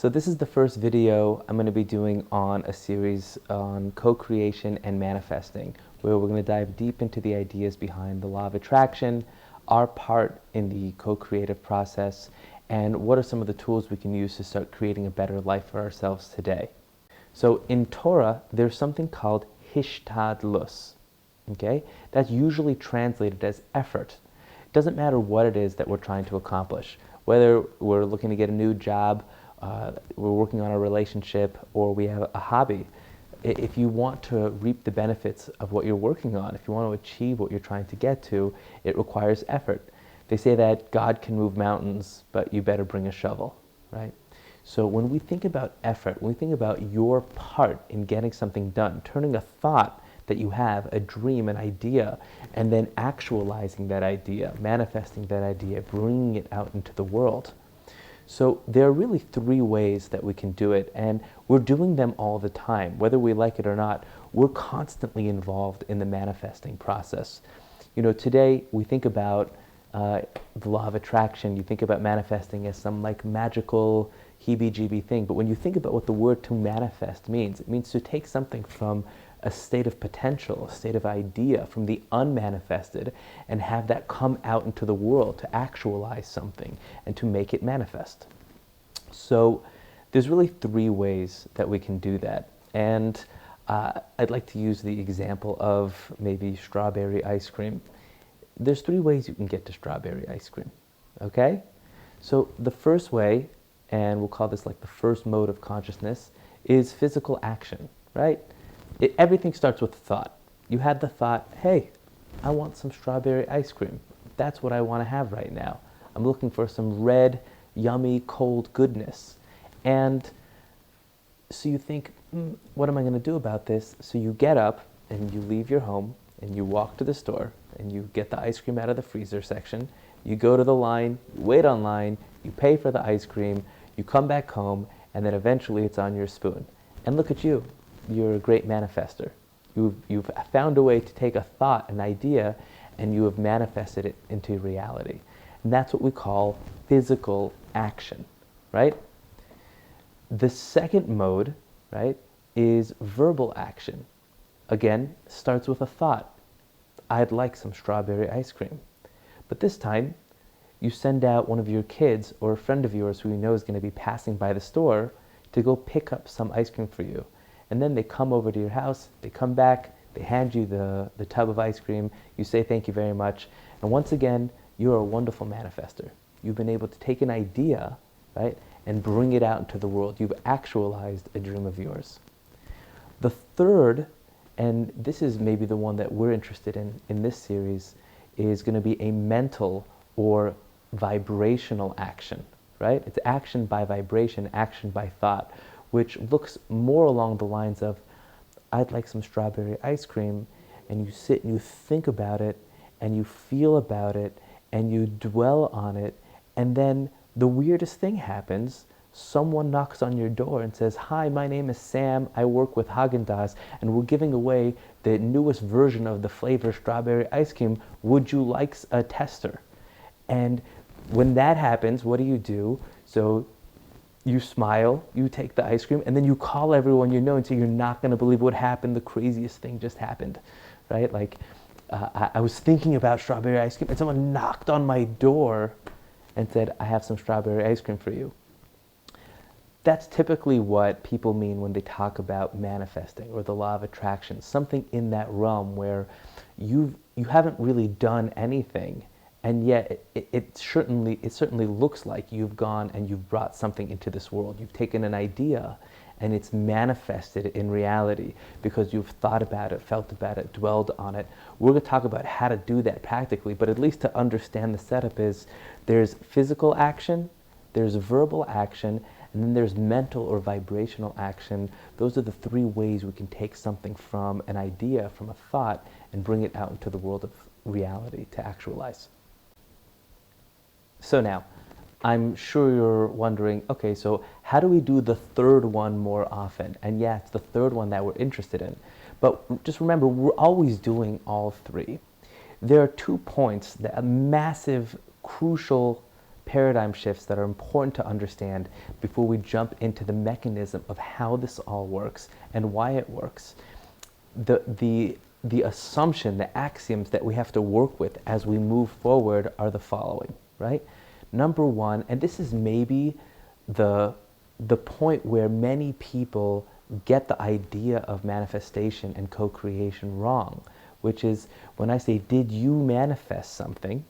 So this is the first video I'm going to be doing on a series on co-creation and manifesting, where we're going to dive deep into the ideas behind the law of attraction, our part in the co-creative process, and what are some of the tools we can use to start creating a better life for ourselves today. So in Torah, there's something called hishtadlus. Okay? That's usually translated as effort. It doesn't matter what it is that we're trying to accomplish, whether we're looking to get a new job, we're working on a relationship, or we have a hobby. If you want to reap the benefits of what you're working on, if you want to achieve what you're trying to get to, it requires effort. They say that God can move mountains, but you better bring a shovel, right? So when we think about effort, when we think about your part in getting something done, turning a thought that you have, a dream, an idea, and then actualizing that idea, manifesting that idea, bringing it out into the world. So there are really three ways that we can do it, and we're doing them all the time. Whether we like it or not, we're constantly involved in the manifesting process. You know, today we think about the law of attraction. You think about manifesting as some like magical heebie-jeebie thing, but when you think about what the word to manifest means, it means to take something from a state of potential, a state of idea, from the unmanifested, and have that come out into the world to actualize something and to make it manifest. So there's really three ways that we can do that. And I'd like to use the example of maybe strawberry ice cream. There's three ways you can get to strawberry ice cream, okay? So the first way, and we'll call this like the first mode of consciousness, is physical action, right? Everything starts with a thought. You had the thought, hey, I want some strawberry ice cream. That's what I want to have right now. I'm looking for some red, yummy, cold goodness. And so you think, what am I going to do about this? So you get up and you leave your home and you walk to the store and you get the ice cream out of the freezer section. You go to the line, you wait online, you pay for the ice cream, you come back home, and then eventually it's on your spoon. And look at you. You're a great manifester. You've found a way to take a thought, an idea, and you have manifested it into reality. And that's what we call physical action, right? The second mode, right, is verbal action. Again, starts with a thought. I'd like some strawberry ice cream. But this time, you send out one of your kids or a friend of yours who you know is going to be passing by the store to go pick up some ice cream for you. And then they come over to your house, they come back, they hand you the tub of ice cream, you say thank you very much, and once again, you're a wonderful manifester. You've been able to take an idea, right, and bring it out into the world. You've actualized a dream of yours. The third, and this is maybe the one that we're interested in this series, is going to be a mental or vibrational action, right? It's action by vibration, action by thought, which looks more along the lines of, I'd like some strawberry ice cream, and you sit and you think about it, and you feel about it, and you dwell on it, and then the weirdest thing happens. Someone knocks on your door and says, hi, my name is Sam, I work with Haagen-Dazs, and we're giving away the newest version of the flavor strawberry ice cream. Would you like a tester? And when that happens, what do? So you smile, you take the ice cream, and then you call everyone you know and say, you're not going to believe what happened. The craziest thing just happened, right? Like, I was thinking about strawberry ice cream, and someone knocked on my door and said, I have some strawberry ice cream for you. That's typically what people mean when they talk about manifesting or the law of attraction, something in that realm where you haven't really done anything, and yet it certainly looks like you've gone and you've brought something into this world. You've taken an idea and it's manifested in reality because you've thought about it, felt about it, dwelled on it. We're going to talk about how to do that practically, but at least to understand the setup is there's physical action, there's verbal action, and then there's mental or vibrational action. Those are the three ways we can take something from an idea, from a thought, and bring it out into the world of reality to actualize. So now, I'm sure you're wondering, okay, so how do we do the third one more often? And yeah, it's the third one that we're interested in. But just remember, we're always doing all three. There are 2 points, that a massive, crucial paradigm shifts that are important to understand before we jump into the mechanism of how this all works and why it works. The assumption, the axioms that we have to work with as we move forward are the following, right? Number one, and this is maybe the point where many people get the idea of manifestation and co-creation wrong, which is when I say, did you manifest something?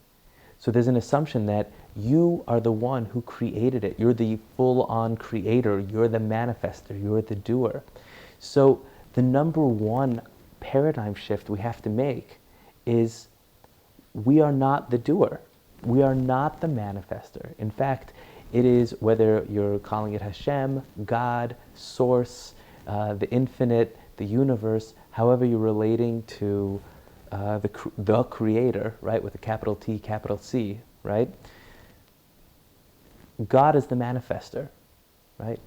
So there's an assumption that you are the one who created it. You're the full-on creator. You're the manifester. You're the doer. So the number one paradigm shift we have to make is we are not the doer. We are not the manifester. In fact, it is, whether you're calling it Hashem, God, Source, the infinite, the universe, however you're relating to the creator, right, with a capital T, capital C, right? God is the manifester, right?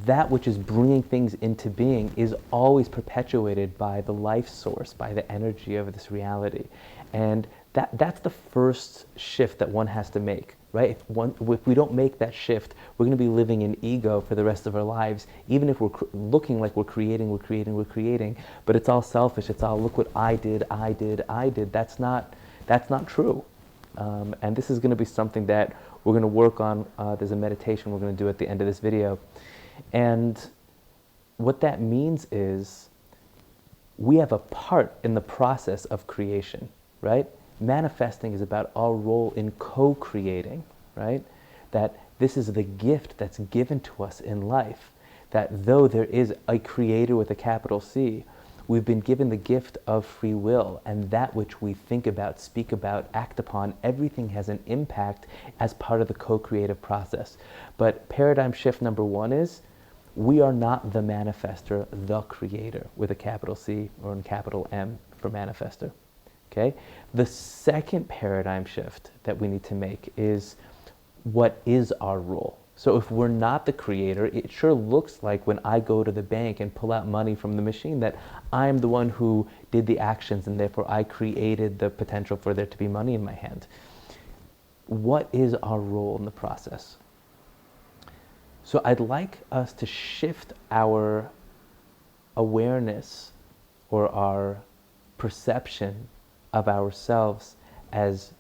That which is bringing things into being is always perpetuated by the life source, by the energy of this reality. And that's the first shift that one has to make, right? If we don't make that shift, we're going to be living in ego for the rest of our lives, even if we're looking like we're creating, but it's all selfish. It's all, look what I did. That's not true. And this is going to be something that we're going to work on. There's a meditation we're going to do at the end of this video. And what that means is we have a part in the process of creation, right? Manifesting is about our role in co-creating, right? That this is the gift that's given to us in life. That though there is a creator with a capital C, we've been given the gift of free will, and that which we think about, speak about, act upon, everything has an impact as part of the co-creative process. But paradigm shift number one is we are not the manifester, the creator, with a capital C or a capital M for manifester. Okay? The second paradigm shift that we need to make is what is our role? So if we're not the creator, it sure looks like when I go to the bank and pull out money from the machine that I'm the one who did the actions and therefore I created the potential for there to be money in my hand. What is our role in the process? So I'd like us to shift our awareness or our perception of ourselves as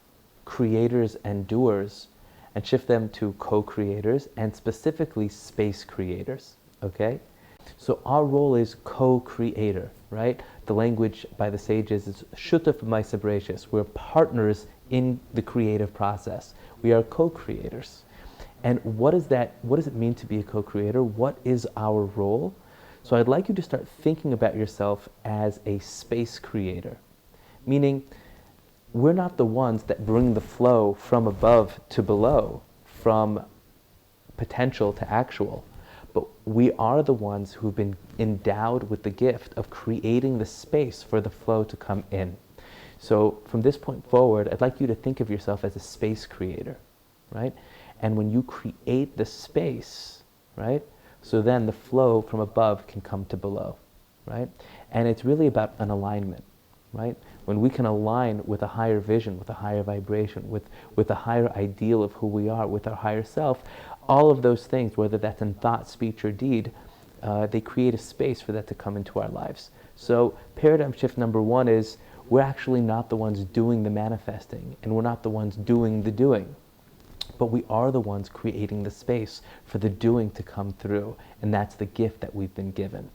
creators and doers and shift them to co-creators and specifically space creators, okay? So our role is co-creator, right? The language by the sages is shutaf maisabrachis. We're partners in the creative process. We are co-creators. And what does it mean to be a co-creator? What is our role? So I'd like you to start thinking about yourself as a space creator, meaning we're not the ones that bring the flow from above to below, from potential to actual, but we are the ones who've been endowed with the gift of creating the space for the flow to come in. So from this point forward, I'd like you to think of yourself as a space creator, right? And when you create the space, right, so then the flow from above can come to below, right? And it's really about an alignment, right? When we can align with a higher vision, with a higher vibration, with a higher ideal of who we are, with our higher self, all of those things, whether that's in thought, speech, or deed, they create a space for that to come into our lives. So paradigm shift number one is we're actually not the ones doing the manifesting, and we're not the ones doing the doing. But we are the ones creating the space for the doing to come through, and that's the gift that we've been given.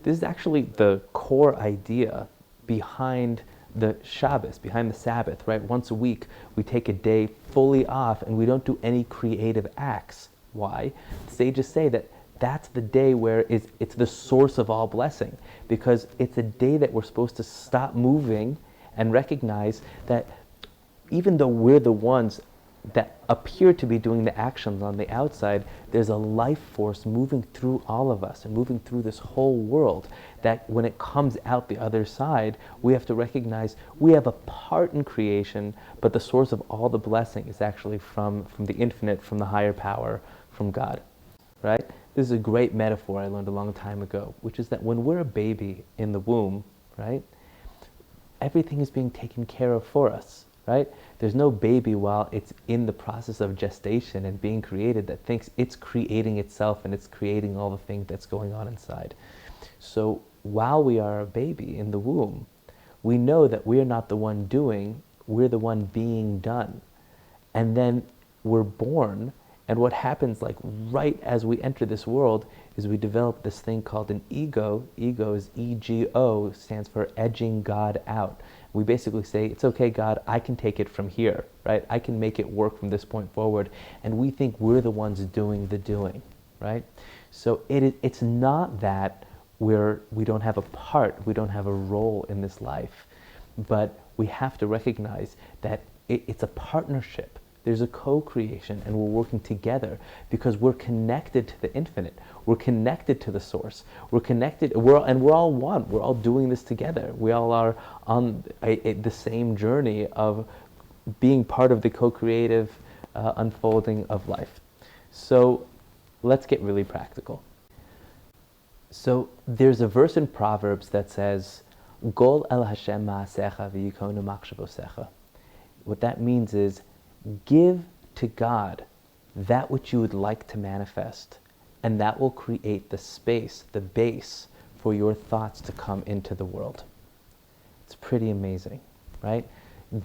This is actually the core idea behind the Shabbos, behind the Sabbath, right? Once a week, we take a day fully off and we don't do any creative acts. Why? The sages say that that's the day where it's the source of all blessing, because it's a day that we're supposed to stop moving and recognize that even though we're the ones that appear to be doing the actions on the outside, there's a life force moving through all of us and moving through this whole world that when it comes out the other side, we have to recognize we have a part in creation, but the source of all the blessing is actually from the infinite, from the higher power, from God, right? This is a great metaphor I learned a long time ago, which is that when we're a baby in the womb, right, everything is being taken care of for us. right? There's no baby while it's in the process of gestation and being created that thinks it's creating itself and it's creating all the things that's going on inside. So while we are a baby in the womb, we know that we're not the one doing, we're the one being done. And then we're born, and what happens like right as we enter this world is we develop this thing called an ego. Ego is ego, stands for edging God out. We basically say, it's okay, God, I can take it from here, right? I can make it work from this point forward. And we think we're the ones doing the doing, right? So it's not that we don't have a part, we don't have a role in this life, but we have to recognize that it's a partnership. There's a co-creation, and we're working together because we're connected to the infinite. We're connected to the source. We're connected, we're all one. We're all doing this together. We all are on the same journey of being part of the co-creative unfolding of life. So let's get really practical. So there's a verse in Proverbs that says, Gol el Hashem ma'asecha v'yikonu machshavosecha. What that means is, give to God that which you would like to manifest, and that will create the space, the base for your thoughts to come into the world. It's pretty amazing, right?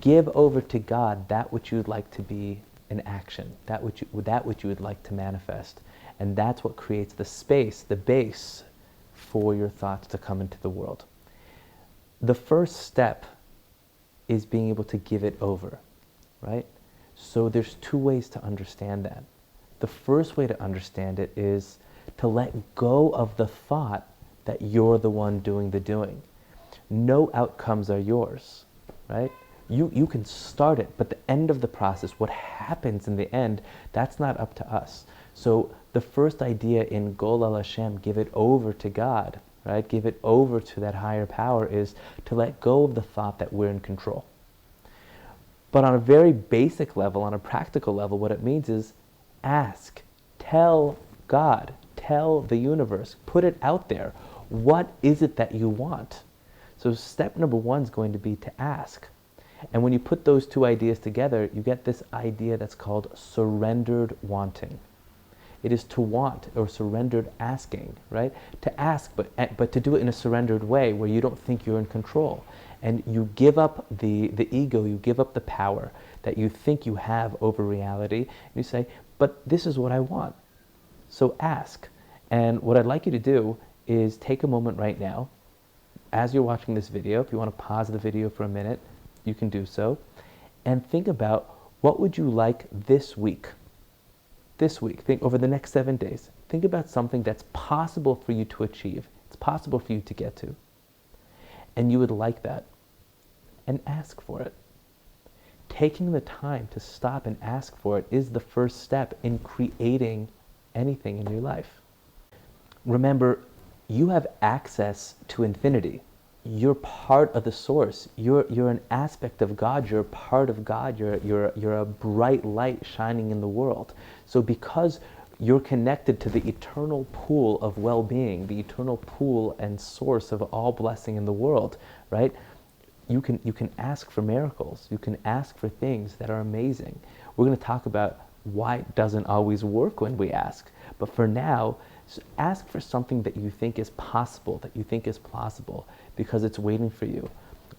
Give over to God that which you would like to be in action, that which you would like to manifest, and that's what creates the space, the base for your thoughts to come into the world. The first step is being able to give it over, right? So there's two ways to understand that. The first way to understand it is to let go of the thought that you're the one doing the doing. No outcomes are yours, right? You can start it, but the end of the process, what happens in the end, that's not up to us. So the first idea in Gol el Hashem, give it over to God, right? Give it over to that higher power, is to let go of the thought that we're in control. But on a very basic level, on a practical level, what it means is ask, tell God, tell the universe, put it out there. What is it that you want? So step number one is going to be to ask. And when you put those two ideas together, you get this idea that's called surrendered wanting. It is to want, or surrendered asking, right? To ask, but to do it in a surrendered way where you don't think you're in control. And you give up the ego, you give up the power that you think you have over reality. And you say, but this is what I want. So ask. And what I'd like you to do is take a moment right now, as you're watching this video. If you want to pause the video for a minute, you can do so. And think about, what would you like this week? This week, think over the next 7 days. Think about something that's possible for you to achieve. It's possible for you to get to. And you would like that. And ask for it. Taking the time to stop and ask for it is the first step in creating anything in your life. Remember, you have access to infinity. You're part of the source. You're an aspect of God. You're a part of God. You're a bright light shining in the world. So because you're connected to the eternal pool of well-being, the eternal pool and source of all blessing in the world, right? You can ask for miracles. You can ask for things that are amazing. We're going to talk about why it doesn't always work when we ask. But for now, ask for something that you think is possible, that you think is plausible, because it's waiting for you.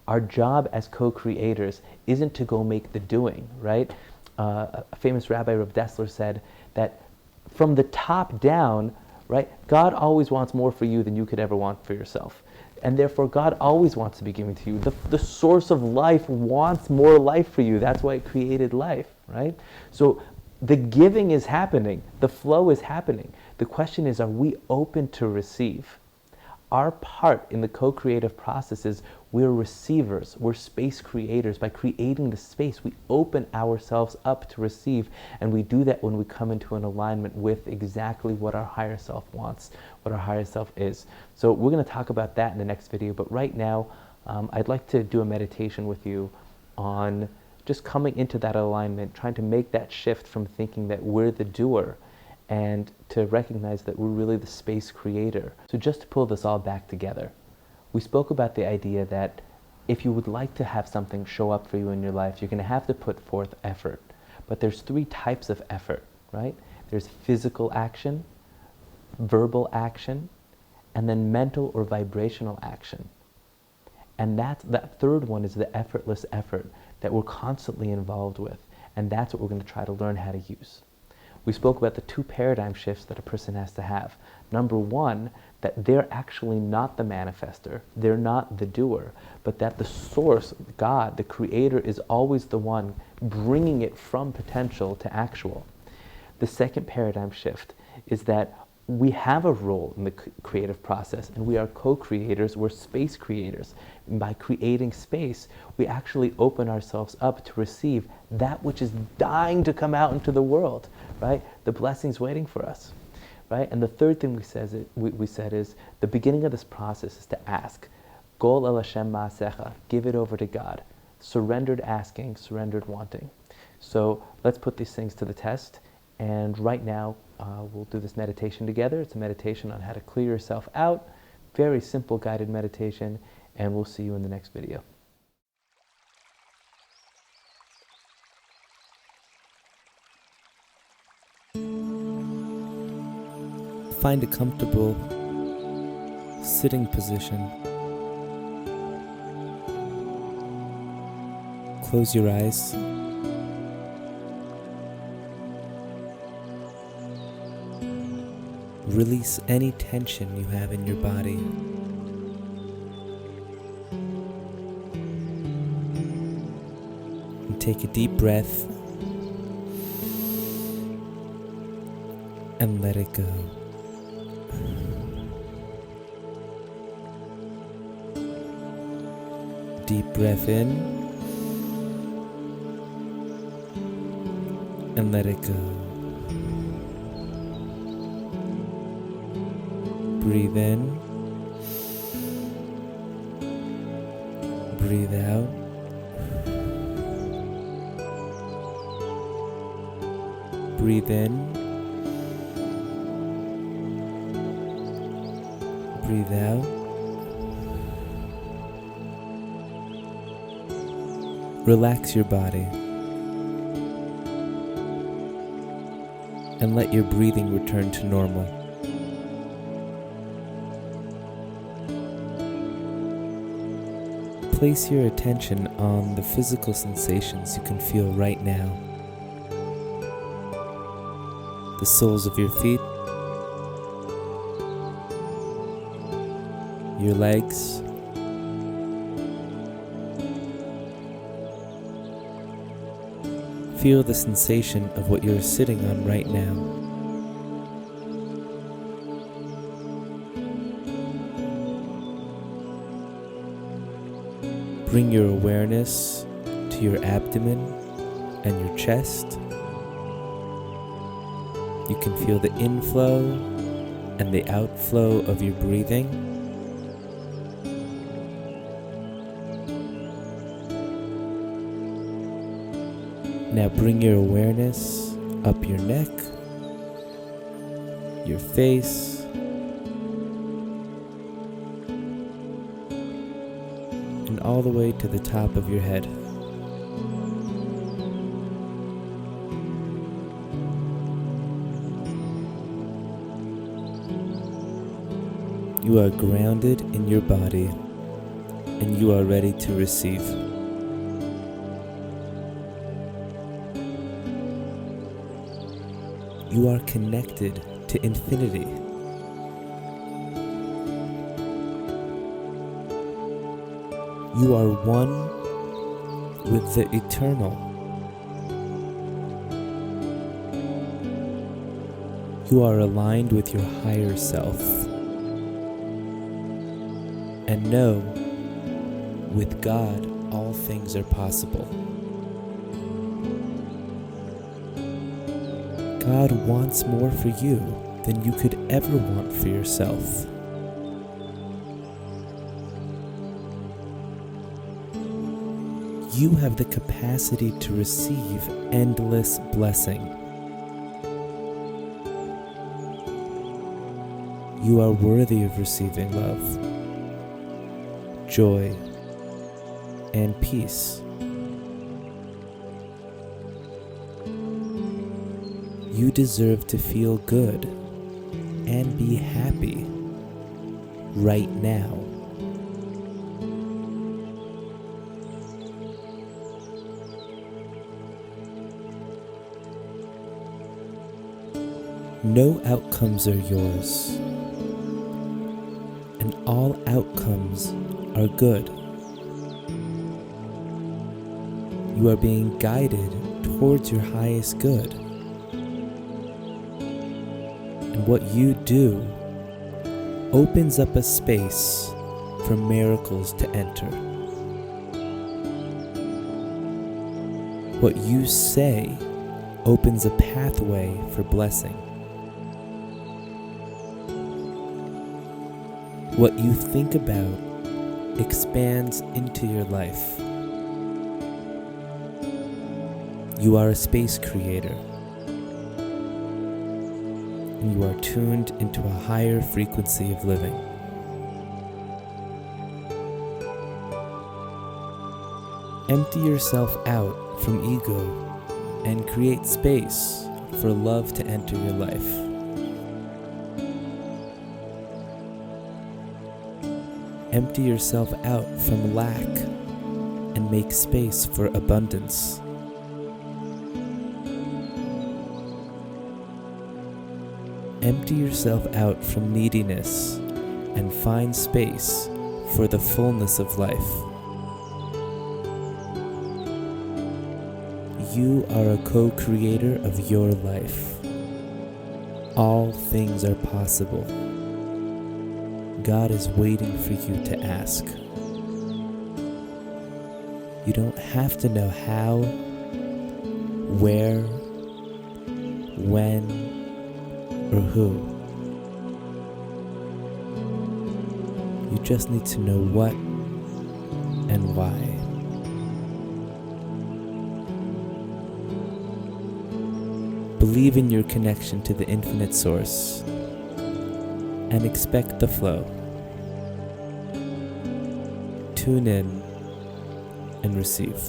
Our job as co-creators isn't to go make the doing, right? A famous rabbi, Rav Dessler, said that from the top down, right, God always wants more for you than you could ever want for yourself. And therefore, God always wants to be giving to you. The source of life wants more life for you. That's why it created life, right? So the giving is happening. The flow is happening. The question is, are we open to receive? Our part in the co-creative process is we're receivers, we're space creators. By creating the space, we open ourselves up to receive, and we do that when we come into an alignment with exactly what our higher self wants, what our higher self is. So we're going to talk about that in the next video, but right now, I'd like to do a meditation with you on just coming into that alignment, trying to make that shift from thinking that we're the doer and to recognize that we're really the space creator. So just to pull this all back together, we spoke about the idea that if you would like to have something show up for you in your life, you're going to have to put forth effort. But there's 3 types of effort, right? There's physical action, verbal action, and then mental or vibrational action. And that third one is the effortless effort that we're constantly involved with. And that's what we're going to try to learn how to use. We spoke about the 2 paradigm shifts that a person has to have. Number 1, that they're actually not the manifester, they're not the doer, but that the source, God, the creator, is always the one bringing it from potential to actual. The second paradigm shift is that we have a role in the creative process, and we are co-creators, we're space creators. And by creating space, we actually open ourselves up to receive that which is dying to come out into the world, right? The blessings waiting for us, right? And the third thing we said is, the beginning of this process is to ask. Gol el Hashem ma'asecha, give it over to God. Surrendered asking, surrendered wanting. So let's put these things to the test. And right now, we'll do this meditation together. It's a meditation on how to clear yourself out. Very simple guided meditation. And we'll see you in the next video. Find a comfortable sitting position. Close your eyes. Release any tension you have in your body. And take a deep breath and let it go. Deep breath in and let it go. Breathe in, breathe out, breathe in, breathe out, relax your body and let your breathing return to normal. Place your attention on the physical sensations you can feel right now. The soles of your feet, your legs, feel the sensation of what you're sitting on right now. Bring your awareness to your abdomen and your chest. You can feel the inflow and the outflow of your breathing. Now bring your awareness up your neck, your face, and all the way to the top of your head. You are grounded in your body, and you are ready to receive. You are connected to infinity. You are one with the eternal. You are aligned with your higher self. And know, with God, all things are possible. God wants more for you than you could ever want for yourself. You have the capacity to receive endless blessing. You are worthy of receiving love, joy, and peace. You deserve to feel good and be happy right now. No outcomes are yours, and all outcomes are good. You are being guided towards your highest good. And what you do opens up a space for miracles to enter. What you say opens a pathway for blessing. What you think about expands into your life. You are a space creator, and you are tuned into a higher frequency of living. Empty yourself out from ego and create space for love to enter your life. Empty yourself out from lack and make space for abundance. Empty yourself out from neediness and find space for the fullness of life. You are a co-creator of your life. All things are possible. God is waiting for you to ask. You don't have to know how, where, when, or who. You just need to know what and why. Believe in your connection to the infinite source and expect the flow. Tune in and receive.